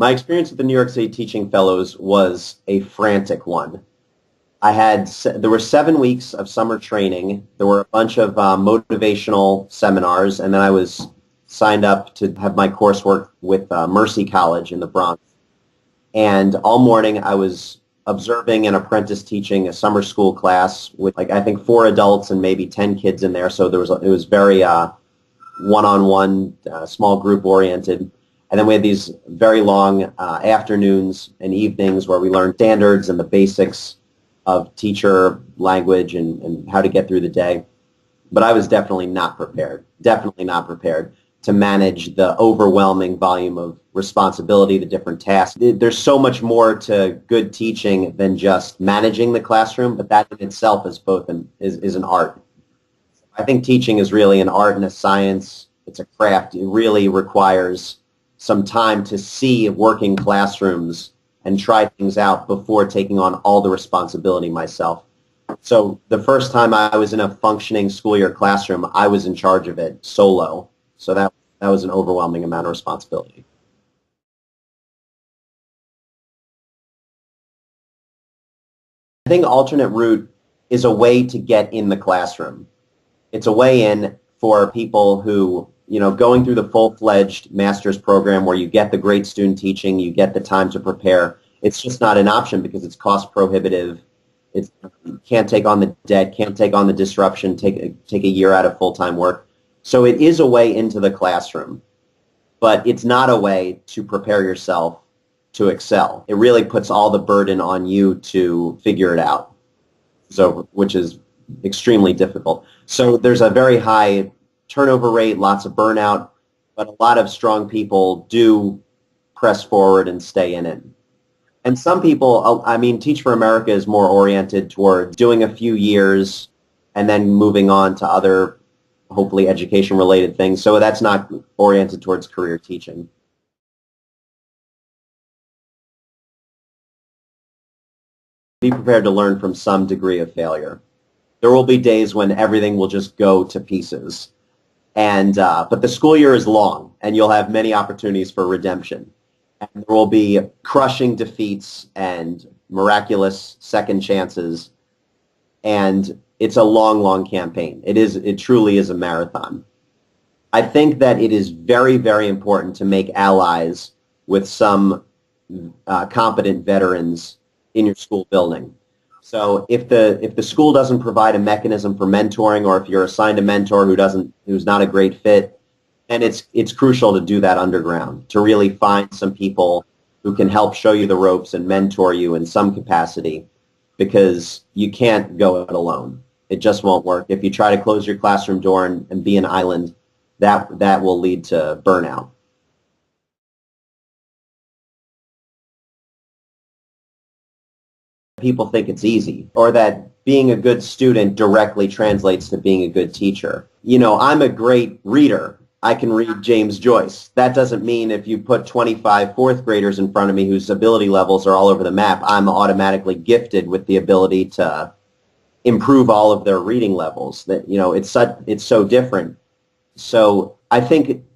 My experience with the New York City Teaching Fellows was a frantic one. There were 7 weeks of summer training. There were a bunch of motivational seminars, and then I was signed up to have my coursework with Mercy College in the Bronx. And all morning I was observing and apprentice teaching a summer school class with, like, I think 4 adults and maybe 10 kids in there. So it was very one-on-one, small group oriented. And then we had these very long afternoons and evenings where we learned standards and the basics of teacher language and how to get through the day. But I was definitely not prepared to manage the overwhelming volume of responsibility, the different tasks. There's so much more to good teaching than just managing the classroom, but that in itself is is an art. I think teaching is really an art and a science. It's a craft. It really requires some time to see working classrooms and try things out before taking on all the responsibility myself. So the first time I was in a functioning school year classroom, I was in charge of it solo. So that was an overwhelming amount of responsibility. I think alternate route is a way to get in the classroom. It's a way in for people who, going through the full-fledged master's program where you get the great student teaching, you get the time to prepare. It's just not an option because it's cost prohibitive. You can't take on the debt, can't take on the disruption, take a year out of full-time work. So it is a way into the classroom, but it's not a way to prepare yourself to excel. It really puts all the burden on you to figure it out, which is extremely difficult. So there's a very high turnover rate, lots of burnout, but a lot of strong people do press forward and stay in it. And some people, Teach for America is more oriented toward doing a few years and then moving on to other, hopefully education-related things. So that's not oriented towards career teaching. Be prepared to learn from some degree of failure. There will be days when everything will just go to pieces. But the school year is long, and you'll have many opportunities for redemption. And there will be crushing defeats and miraculous second chances. And it's a long, long campaign. It truly is a marathon. I think that it is very, very important to make allies with some competent veterans in your school building. So if the school doesn't provide a mechanism for mentoring, or if you're assigned a mentor who's not a great fit, then it's crucial to do that underground, to really find some people who can help show you the ropes and mentor you in some capacity, because you can't go it alone. It just won't work. If you try to close your classroom door and be an island, that will lead to burnout. People think it's easy, or that being a good student directly translates to being a good teacher. I'm a great reader. I can read James Joyce. That doesn't mean if you put 25 fourth graders in front of me whose ability levels are all over the map, I'm automatically gifted with the ability to improve all of their reading levels. That it's so different. So I think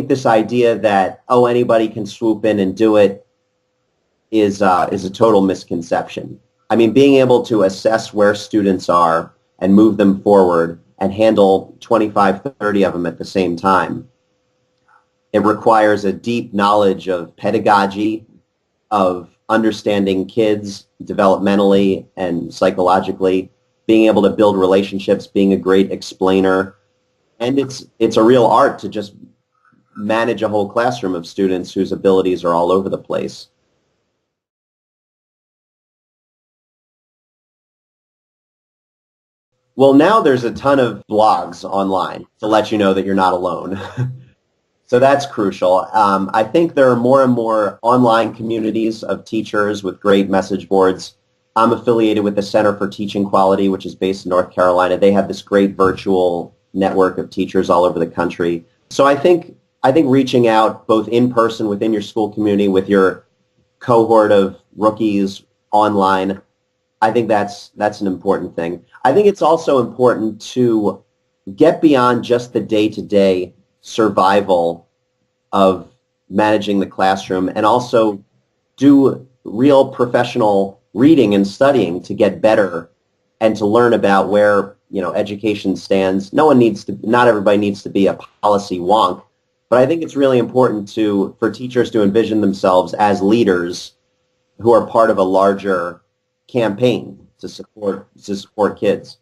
this idea that anybody can swoop in and do it is a total misconception. Being able to assess where students are and move them forward and handle 25, 30 of them at the same time, it requires a deep knowledge of pedagogy, of understanding kids developmentally and psychologically, being able to build relationships, being a great explainer. And it's a real art to just manage a whole classroom of students whose abilities are all over the place. Well, now there's a ton of blogs online to let you know that you're not alone. So that's crucial. I think there are more and more online communities of teachers with great message boards. I'm affiliated with the Center for Teaching Quality, which is based in North Carolina. They have this great virtual network of teachers all over the country. So I think reaching out both in person within your school community with your cohort of rookies online, I think that's an important thing. I think it's also important to get beyond just the day-to-day survival of managing the classroom, and also do real professional reading and studying to get better and to learn about where, education stands. Not everybody needs to be a policy wonk, but I think it's really important for teachers to envision themselves as leaders who are part of a larger campaign to support kids.